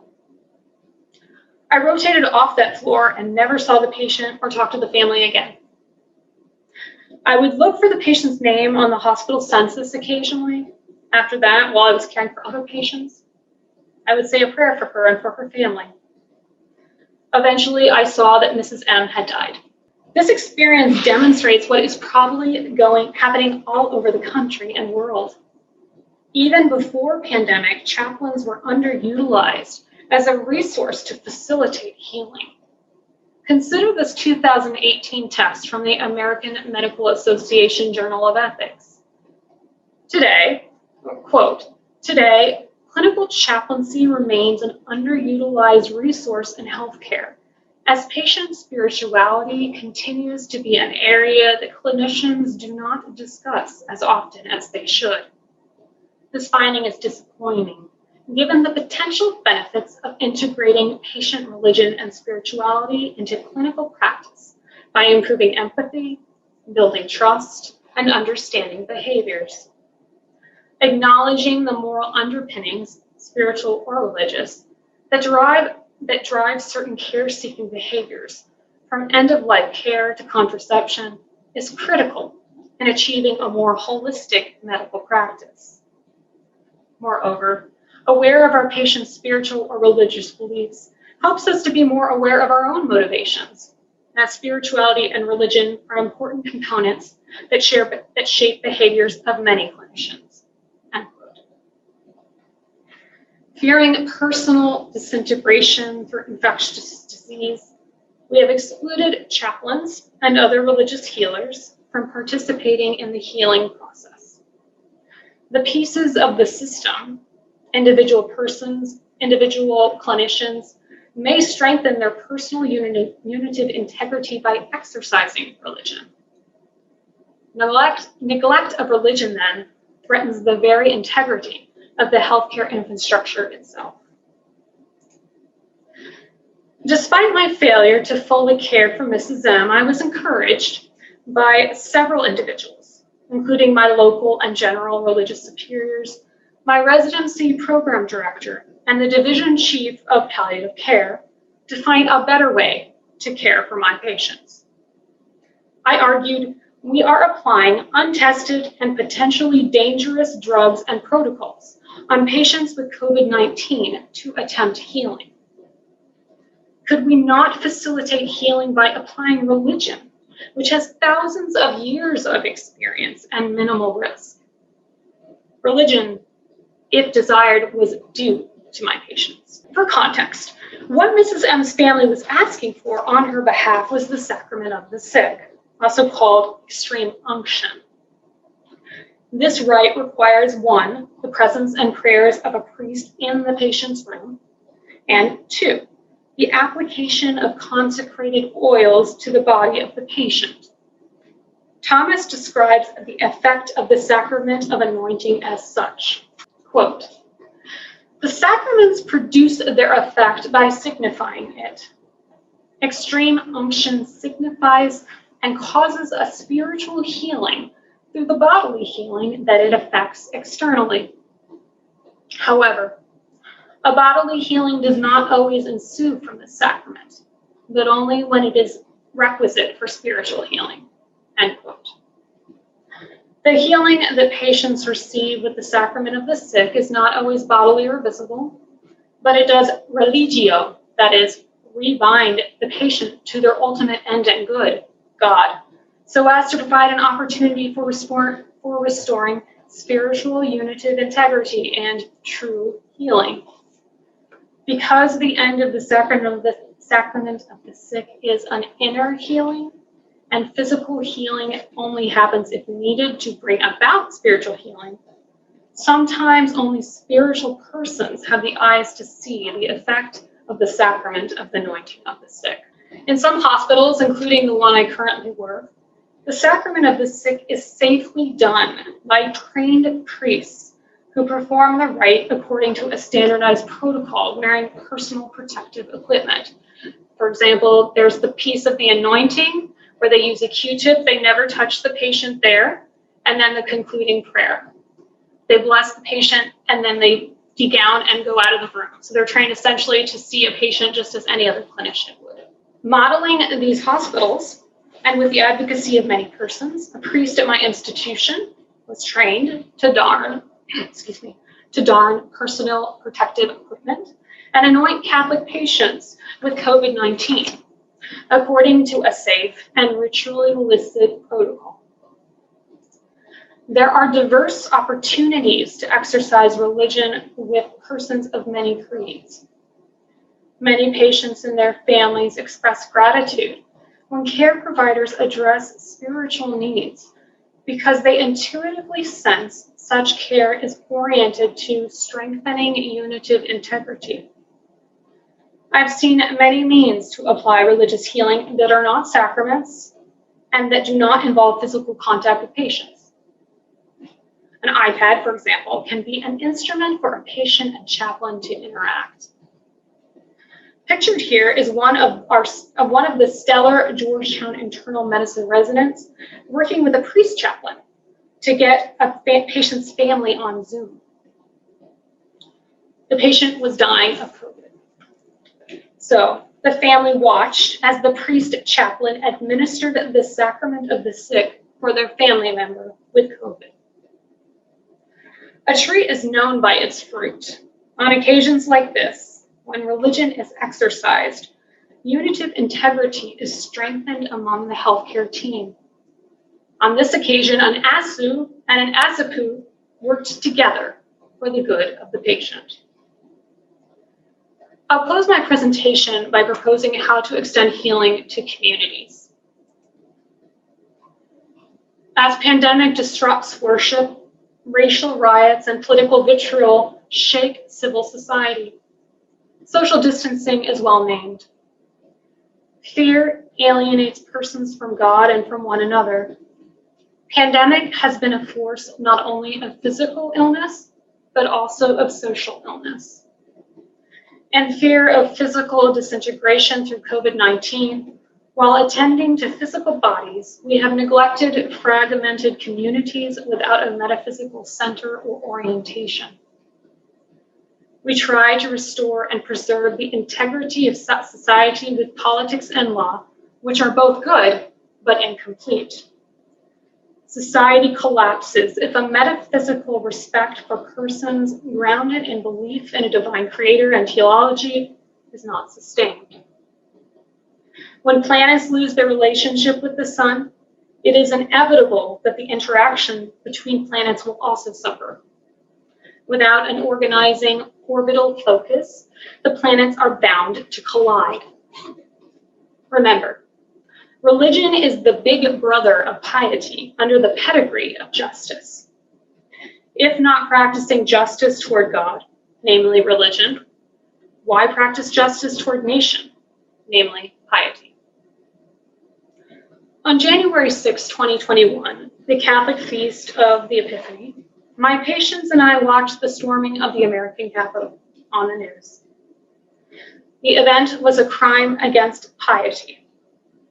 S3: I rotated off that floor and never saw the patient or talked to the family again. I would look for the patient's name on the hospital census occasionally. After that, while I was caring for other patients, I would say a prayer for her and for her family. Eventually, I saw that Mrs. M had died. This experience demonstrates what is probably happening all over the country and world. Even before pandemic, chaplains were underutilized as a resource to facilitate healing. Consider this 2018 text from the American Medical Association Journal of Ethics. Today, quote, "Today, clinical chaplaincy remains an underutilized resource in healthcare, as patient spirituality continues to be an area that clinicians do not discuss as often as they should. This finding is disappointing, given the potential benefits of integrating patient religion and spirituality into clinical practice by improving empathy, building trust, and understanding behaviors. Acknowledging the moral underpinnings, spiritual or religious, that drive certain care-seeking behaviors, from end-of-life care to contraception, is critical in achieving a more holistic medical practice. Moreover, aware of our patients' spiritual or religious beliefs helps us to be more aware of our own motivations, as spirituality and religion are important components that shape behaviors of many clinicians." End quote. Fearing personal disintegration through infectious disease, we have excluded chaplains and other religious healers from participating in the healing process. The pieces of the system, individual persons, individual clinicians, may strengthen their personal unitive integrity by exercising religion. Neglect of religion, then, threatens the very integrity of the healthcare infrastructure itself. Despite my failure to fully care for Mrs. M, I was encouraged by several individuals, including my local and general religious superiors, my residency program director, and the division chief of palliative care, to find a better way to care for my patients. I argued, we are applying untested and potentially dangerous drugs and protocols on patients with COVID-19 to attempt healing. Could we not facilitate healing by applying religion, which has thousands of years of experience and minimal risk? Religion, if desired, was due to my patients. For context, what Mrs. M's family was asking for on her behalf was the sacrament of the sick, also called extreme unction. This rite requires 1, the presence and prayers of a priest in the patient's room, and 2, the application of consecrated oils to the body of the patient. Thomas describes the effect of the sacrament of anointing as such, quote, "The sacraments produce their effect by signifying it. Extreme unction signifies and causes a spiritual healing through the bodily healing that it affects externally. However, a bodily healing does not always ensue from the sacrament, but only when it is requisite for spiritual healing." End quote. The healing that patients receive with the sacrament of the sick is not always bodily or visible, but it does religio, that is, rebind the patient to their ultimate end and good, God, so as to provide an opportunity for restoring spiritual unitive integrity and true healing. Because the end of the sacrament of the sick is an inner healing, and physical healing only happens if needed to bring about spiritual healing, sometimes only spiritual persons have the eyes to see the effect of the sacrament of the anointing of the sick. In some hospitals, including the one I currently work, the sacrament of the sick is safely done by trained priests who perform the rite according to a standardized protocol wearing personal protective equipment. For example, there's the piece of the anointing where they use a Q-tip, they never touch the patient there, and then the concluding prayer. They bless the patient and then they degown and go out of the room. So they're trained essentially to see a patient just as any other clinician would. Modeling these hospitals, and with the advocacy of many persons, a priest at my institution was trained to darn personal protective equipment and anoint Catholic patients with COVID-19, according to a safe and ritually listed protocol. There are diverse opportunities to exercise religion with persons of many creeds. Many patients and their families express gratitude when care providers address spiritual needs because they intuitively sense such care is oriented to strengthening unitive integrity. I've seen many means to apply religious healing that are not sacraments and that do not involve physical contact with patients. An iPad, for example, can be an instrument for a patient and chaplain to interact. Pictured here is one of the stellar Georgetown internal medicine residents working with a priest chaplain to get a patient's family on Zoom. The patient was dying of COVID. So the family watched as the priest chaplain administered the sacrament of the sick for their family member with COVID. A tree is known by its fruit. On occasions like this, when religion is exercised, unitive integrity is strengthened among the healthcare team. On this occasion, an ASU and an ASAPU worked together for the good of the patient. I'll close my presentation by proposing how to extend healing to communities. As pandemic disrupts worship, racial riots and political vitriol shake civil society. Social distancing is well named. Fear alienates persons from God and from one another. Pandemic has been a force not only of physical illness, but also of social illness. And fear of physical disintegration through COVID-19, while attending to physical bodies, we have neglected fragmented communities without a metaphysical center or orientation. We try to restore and preserve the integrity of society with politics and law, which are both good, but incomplete. Society collapses if a metaphysical respect for persons grounded in belief in a divine creator and theology is not sustained. When planets lose their relationship with the sun, it is inevitable that the interaction between planets will also suffer. Without an organizing orbital focus, the planets are bound to collide. Remember, religion is the big brother of piety under the pedigree of justice. If not practicing justice toward God, namely religion, why practice justice toward nation, namely piety? On January 6, 2021, the Catholic feast of the Epiphany, my patients and I watched the storming of the American Capitol on the news. The event was a crime against piety.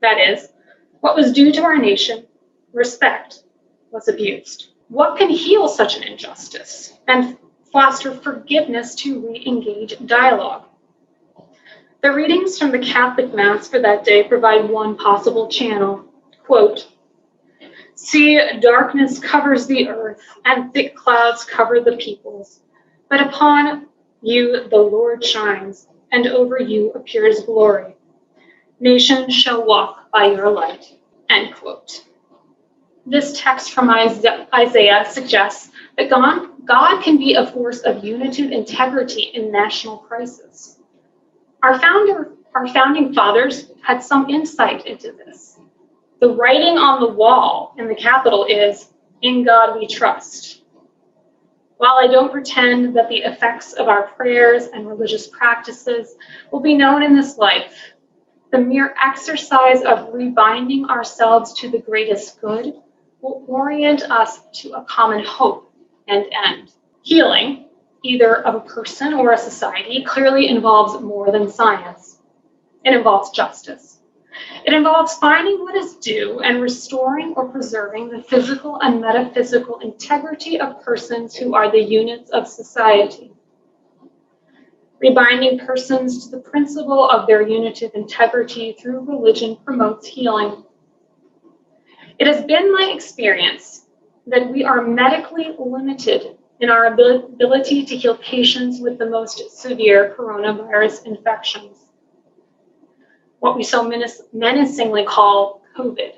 S3: That is, what was due to our nation, respect, was abused. What can heal such an injustice and foster forgiveness to re-engage dialogue? The readings from the Catholic Mass for that day provide one possible channel. Quote, "See, darkness covers the earth, and thick clouds cover the peoples. But upon you the Lord shines, and over you appears glory. Nations shall walk by your light." End quote. This text from Isaiah suggests that God can be a force of unity and integrity in national crisis. Our founding fathers had some insight into this. The writing on the wall in the Capitol is, "In God we trust." While I don't pretend that the effects of our prayers and religious practices will be known in this life, the mere exercise of rebinding ourselves to the greatest good will orient us to a common hope and end. Healing, either of a person or a society, clearly involves more than science. It involves justice. It involves finding what is due and restoring or preserving the physical and metaphysical integrity of persons who are the units of society. Rebinding persons to the principle of their unitive integrity through religion promotes healing. It has been my experience that we are medically limited in our ability to heal patients with the most severe coronavirus infections, what we so menacingly call COVID.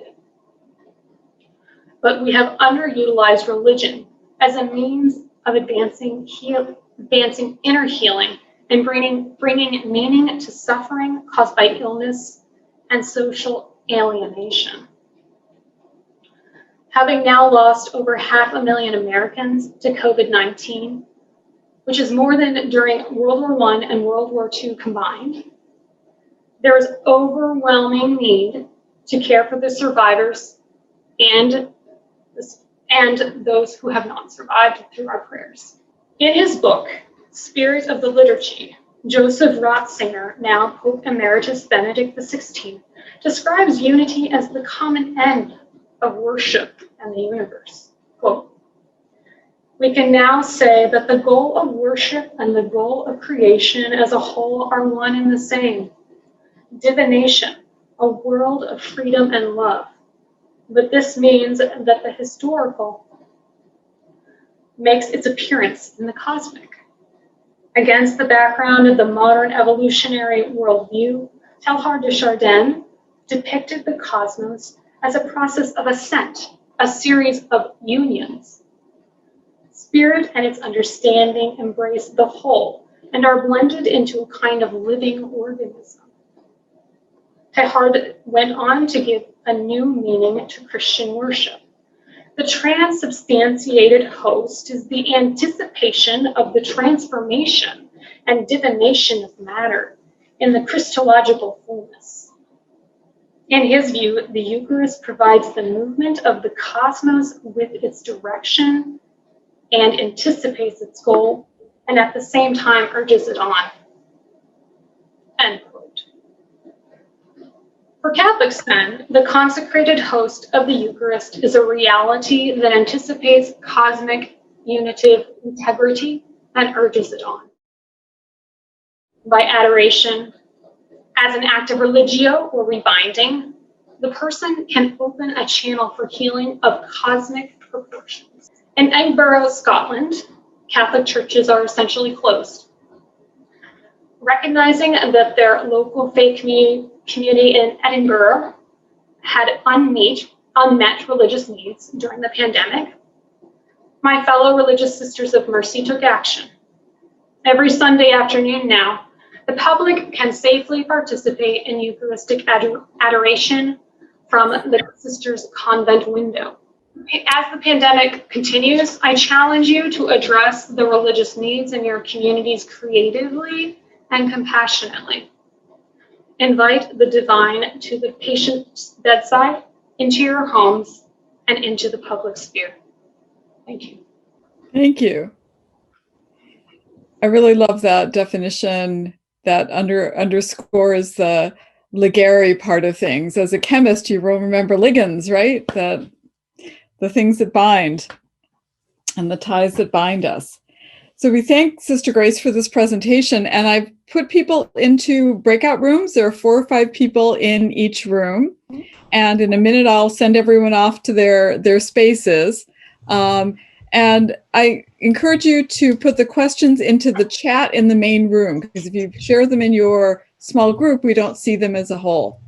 S3: But we have underutilized religion as a means of advancing inner healing and bringing meaning to suffering caused by illness and social alienation. Having now lost over 500,000 Americans to COVID-19, which is more than during World War I and World War II combined, there is overwhelming need to care for the survivors and those who have not survived through our prayers. In his book, Spirit of the Liturgy, Joseph Ratzinger, now Pope Emeritus Benedict XVI, describes unity as the common end of worship and the universe. Quote, "We can now say that the goal of worship and the goal of creation as a whole are one and the same. Divination, a world of freedom and love. But this means that the historical makes its appearance in the cosmic. Against the background of the modern evolutionary worldview, Teilhard de Chardin depicted the cosmos as a process of ascent, a series of unions. Spirit and its understanding embrace the whole and are blended into a kind of living organism." Teilhard went on to give a new meaning to Christian worship. The transubstantiated host is the anticipation of the transformation and divination of matter in the Christological fullness. In his view, the Eucharist provides the movement of the cosmos with its direction and anticipates its goal, and at the same time urges it on. End quote. For Catholics, then, the consecrated host of the Eucharist is a reality that anticipates cosmic unitive integrity and urges it on. By adoration, as an act of religio or rebinding, the person can open a channel for healing of cosmic proportions. In Edinburgh, Scotland, Catholic churches are essentially closed. Recognizing that their local faith community in Edinburgh had unmet religious needs during the pandemic, my fellow religious sisters of mercy took action. Every Sunday afternoon now, the public can safely participate in Eucharistic adoration from the sisters' convent window. As the pandemic continues, I challenge you to address the religious needs in your communities creatively and compassionately. Invite the divine to the patient's bedside, into your homes, and into the public sphere. Thank you.
S2: Thank you. I really love that definition that underscores the ligare part of things. As a chemist, you will remember ligands, right? That the things that bind and the ties that bind us. So we thank Sister Grace for this presentation, and I've put people into breakout rooms. There are 4 or 5 people in each room, and in a minute I'll send everyone off to their spaces. And I encourage you to put the questions into the chat in the main room, because if you share them in your small group, we don't see them as a whole.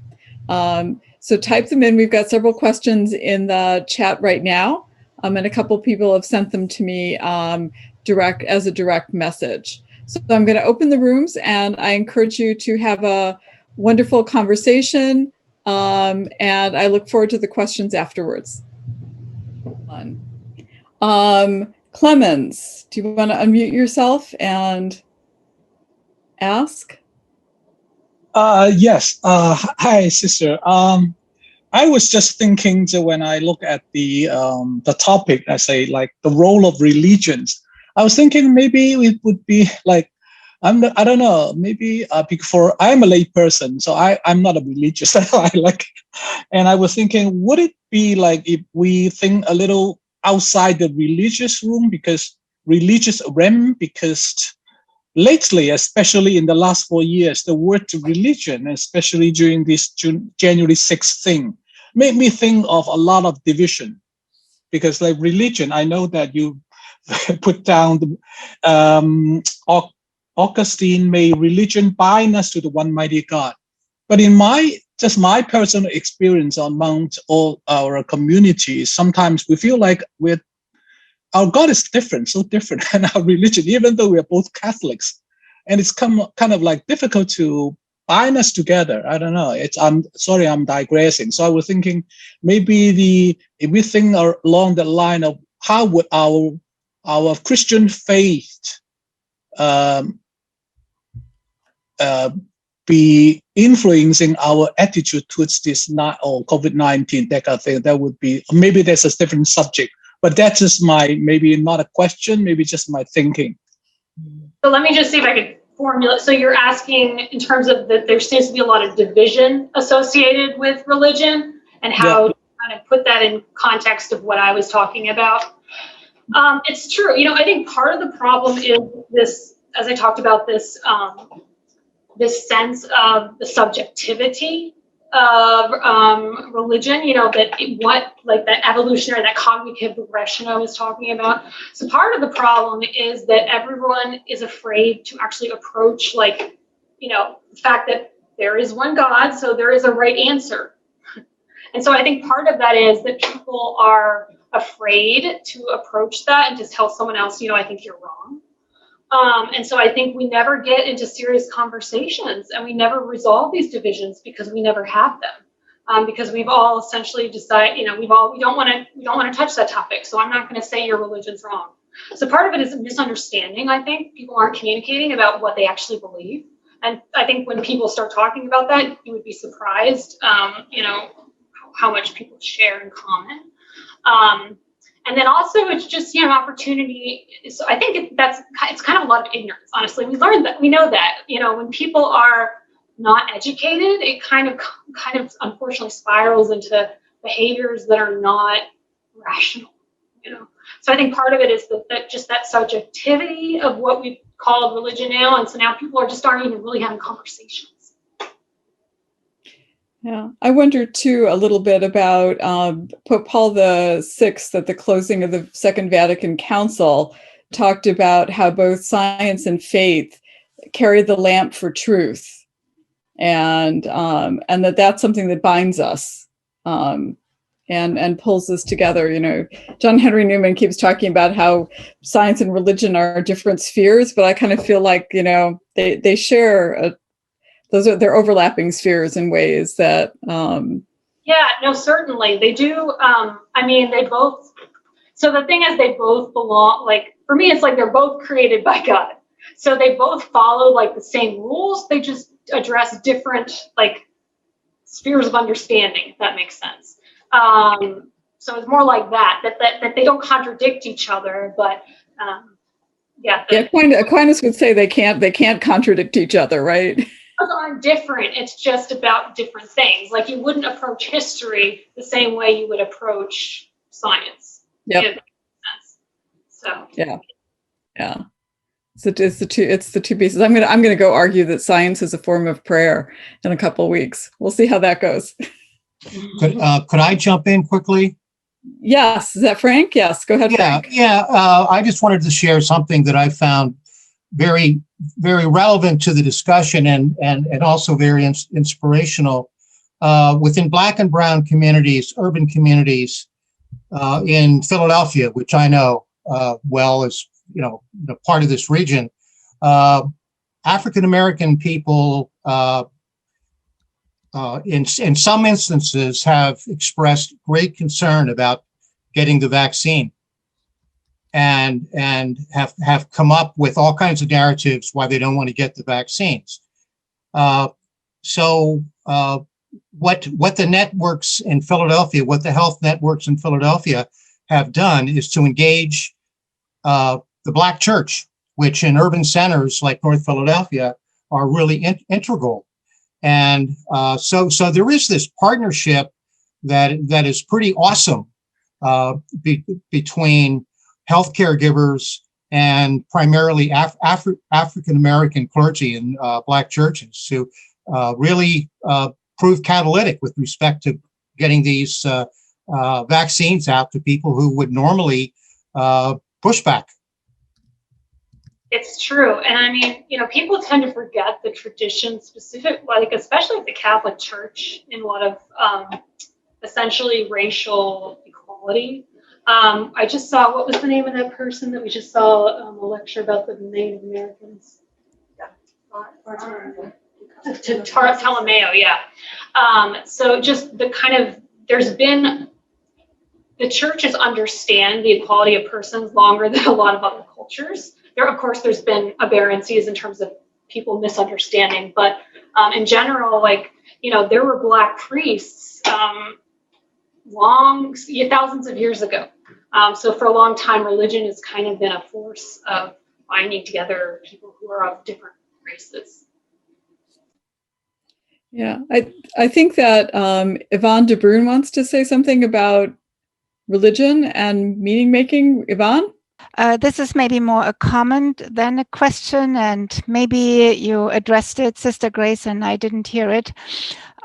S2: So type them in. We've got several questions in the chat right now, and a couple people have sent them to me as a direct message. So I'm going to open the rooms, and I encourage you to have a wonderful conversation, and I look forward to the questions afterwards. Clemens, do you want to unmute yourself and ask?
S4: Yes. Hi, sister. I was just thinking that when I look at the topic, I say like the role of religions. I was thinking maybe it would be like I don't know, maybe before I'm a lay person, so I'm not a religious. And I was thinking, would it be like if we think a little outside the religious room, because religious realm, because lately, especially in the last 4 years, the word religion, especially during this January 6th thing, made me think of a lot of division. Because like religion, I know that you put down Augustine, may religion bind us to the one mighty God. But in my personal experience among all our communities, sometimes we feel like our God is different, so different than our religion, even though we are both Catholics. And it's kind of like difficult to bind us together. I don't know. I'm sorry, I'm digressing. So I was thinking maybe if we think along the line of how would our Christian faith be influencing our attitude towards this COVID-19, that kind of thing. That would be, maybe that's a different subject, but that's just maybe not a question, maybe just my thinking.
S3: So let me just see if I could formulate. So you're asking in terms of that there seems to be a lot of division associated with religion, and how to kind of put that in context of what I was talking about. It's true. I think part of the problem is this, as I talked about, this sense of the subjectivity of religion, that evolutionary, that cognitive regression I was talking about. So part of the problem is that everyone is afraid to actually approach, the fact that there is one God, so there is a right answer. And so I think part of that is that people are afraid to approach that and to tell someone else, I think you're wrong. And so I think we never get into serious conversations, and we never resolve these divisions because we never have them. Because we've all essentially decided, we don't want to touch that topic. So I'm not going to say your religion's wrong. So part of it is a misunderstanding. I think people aren't communicating about what they actually believe. And I think when people start talking about that, you would be surprised, how much people share in common. And then also it's just, opportunity. So I think it's kind of a lot of ignorance, honestly. We learned that, we know that, when people are not educated, it kind of unfortunately spirals into behaviors that are not rational, So I think part of it is that subjectivity of what we've called religion now. And so now people aren't even really having conversations.
S2: Yeah, I wonder too a little bit about Pope Paul VI at the closing of the Second Vatican Council talked about how both science and faith carry the lamp for truth, and that's something that binds us. and pulls this together. You know, John Henry Newman keeps talking about how science and religion are different spheres, but I kind of feel like, you know, they share they're overlapping spheres in ways that.
S3: Yeah, no, certainly they do. I mean, they both. So the thing is, they both belong. Like for me, it's like they're both created by God. So they both follow like the same rules. They just address different like spheres of understanding, if that makes sense. So it's more like that they don't contradict each other, but yeah.
S2: Aquinas would say they can't contradict each other, right?
S3: Aren't different. It's just about different things. Like you wouldn't approach history the same way you would approach science.
S2: Yep.
S3: So
S2: yeah. So it's the two pieces. I'm gonna go argue that science is a form of prayer in a couple of weeks. We'll see how that goes.
S5: Could I jump in quickly?
S2: Yes. Is that Frank? Yes. Go ahead, Frank.
S5: Yeah. I just wanted to share something that I found very, very relevant to the discussion and also very inspirational within Black and Brown communities, urban communities in Philadelphia, which I know well as part of this region. African American people, in some instances, have expressed great concern about getting the vaccine. And have come up with all kinds of narratives why they don't want to get the vaccines. So what the networks in Philadelphia, what the health networks in Philadelphia have done is to engage the Black church, which in urban centers like North Philadelphia are really integral. And so there is this partnership that is pretty awesome between health caregivers and primarily African-American clergy in Black churches to really prove catalytic with respect to getting these vaccines out to people who would normally push back.
S3: It's true. And I mean, people tend to forget the tradition specific, like especially the Catholic Church in a lot of essentially racial equality. I just saw, what was the name of that person that we just saw a lecture about the Native Americans? Ptolemaio, yeah. So just the kind of, the churches understand the equality of persons longer than a lot of other cultures. Of course, there's been aberrancies in terms of people misunderstanding, but in general, there were Black priests thousands of years ago. So for a long time, religion has kind of been a force of binding together people who are of different races.
S2: Yeah, I think that Yvonne de Bruin wants to say something about religion and meaning making. Yvonne?
S6: This is maybe more a comment than a question, and maybe you addressed it, Sister Grace, and I didn't hear it.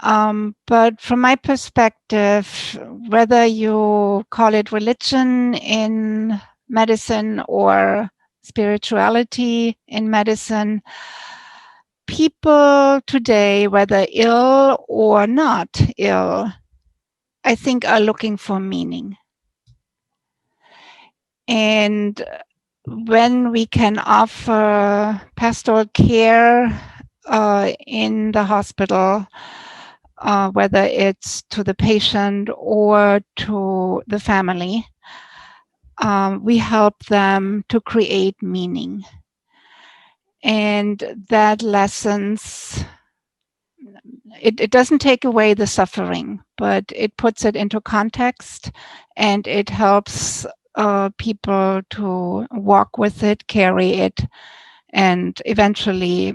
S6: But from my perspective, whether you call it religion in medicine or spirituality in medicine, people today, whether ill or not ill, I think are looking for meaning. And when we can offer pastoral care in the hospital, whether it's to the patient or to the family, we help them to create meaning. And that lessens, it doesn't take away the suffering, but it puts it into context, and it helps people to walk with it, carry it, and eventually,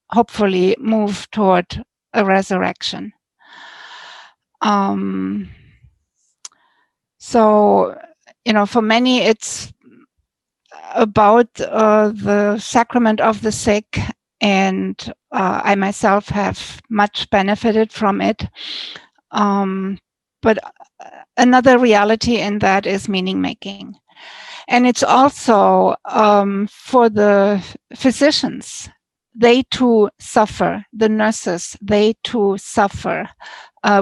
S6: hopefully, move toward a resurrection. So, for many, it's about the sacrament of the sick, and I myself have much benefited from it. But another reality in that is meaning making. And it's also for the physicians. They too suffer. The nurses, they too suffer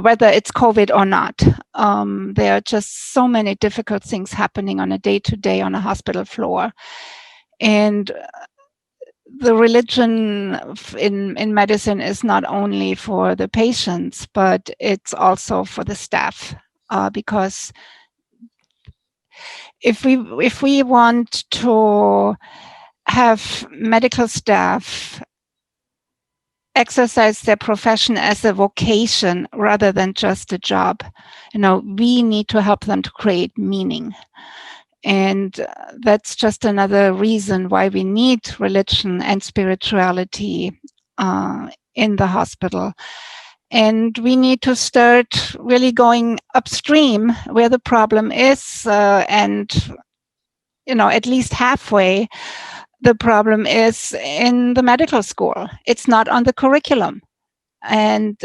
S6: whether it's COVID or not. There are just so many difficult things happening on a day-to-day on a hospital floor. And the religion in medicine is not only for the patients, but it's also for the staff, because if we want to have medical staff exercise their profession as a vocation rather than just a job, we need to help them to create meaning. And that's just another reason why we need religion and spirituality in the hospital. And we need to start really going upstream where the problem is, and at least halfway, the problem is in the medical school. It's not on the curriculum. And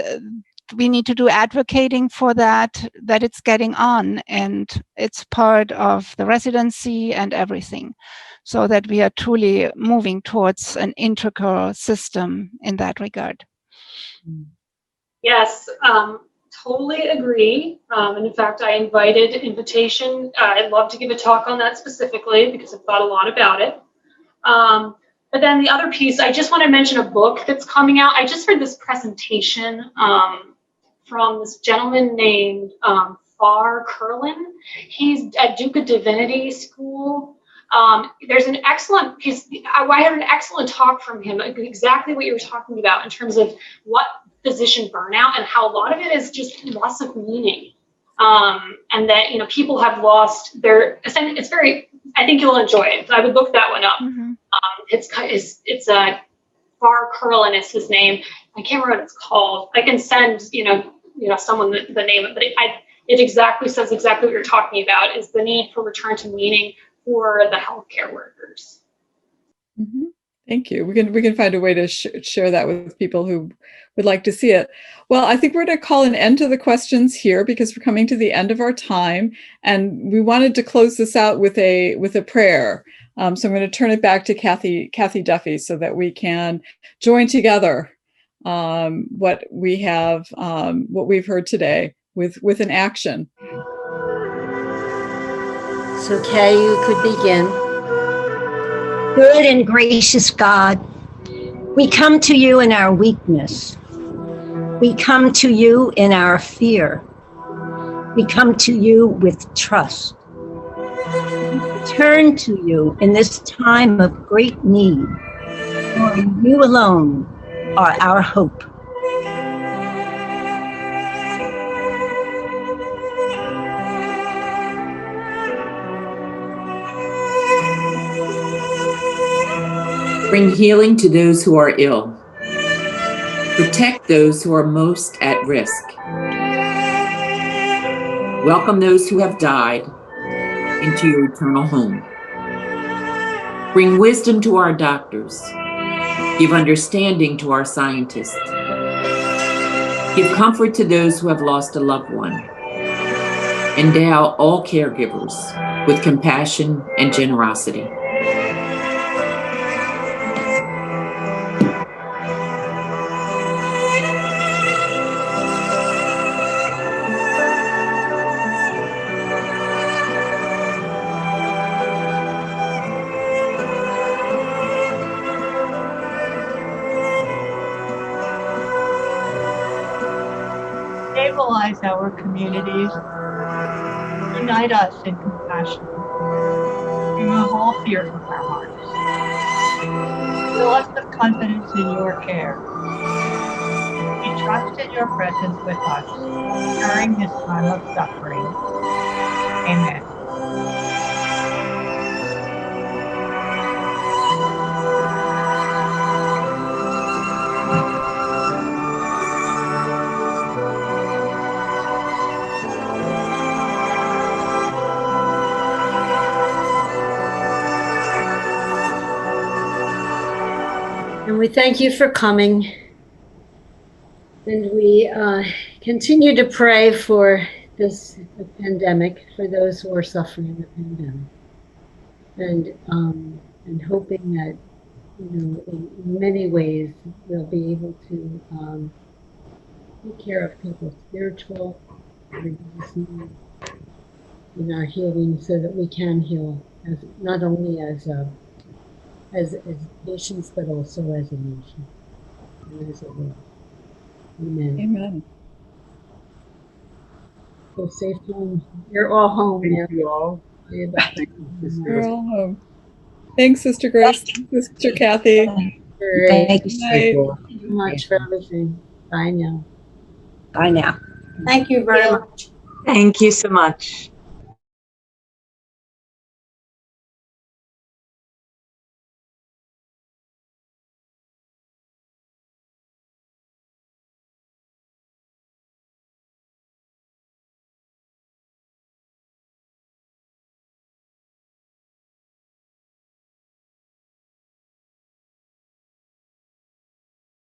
S6: we need to do advocating for that it's getting on, and it's part of the residency and everything, so that we are truly moving towards an integral system in that regard.
S3: Yes, totally agree. And in fact, I invited invitation. I'd love to give a talk on that specifically because I've thought a lot about it. But then the other piece, I just want to mention a book that's coming out. I just heard this presentation from this gentleman named Far Curlin. He's at Duke Divinity School. There's an excellent piece. I had an excellent talk from him, exactly what you were talking about in terms of what physician burnout and how a lot of it is just loss of meaning. And that, people have lost their, it's very, I think you'll enjoy it. I would look that one up.
S6: Mm-hmm.
S3: It's a Far Curlin is his name. I can't remember what it's called. I can send, someone the name, but it exactly says exactly what you're talking about, is the need for return to meaning for the healthcare workers.
S2: Mm-hmm. Thank you. We can find a way to share that with people who would like to see it. Well, I think we're going to call an end to the questions here because we're coming to the end of our time, and we wanted to close this out with a prayer. So I'm going to turn it back to Kathy Duffy so that we can join together what we've heard today with an action.
S1: So Kay, you could begin.
S7: Good and gracious God, we come to you in our weakness. We come to you in our fear. We come to you with trust. We turn to you in this time of great need, for you alone are our hope.
S8: Bring healing to those who are ill. Protect those who are most at risk. Welcome those who have died into your eternal home. Bring wisdom to our doctors. Give understanding to our scientists. Give comfort to those who have lost a loved one. Endow all caregivers with compassion and generosity.
S9: Stabilize our communities, unite us in compassion, remove all fear from our hearts, fill us with confidence in your care. We trust in your presence with us during this time of suffering. Amen.
S1: And we thank you for coming. And we continue to pray for this pandemic, for those who are suffering the pandemic. And hoping that, in many ways we'll be able to take care of people's spiritual, religious needs in our healing, so that we can heal as not only as patients, but also as a nation and as a world. Amen.
S2: Amen.
S1: Go safe home. You're all home now.
S10: Thank you all.
S1: Sorry about that.
S2: We're all home. Thanks, Sister Grace. Thanks, Sister Kathy.
S1: Great.
S7: Thank you
S2: Night.
S7: so
S1: Much for everything. Bye now.
S7: Bye now.
S1: Thank you very much.
S9: Thank you so much.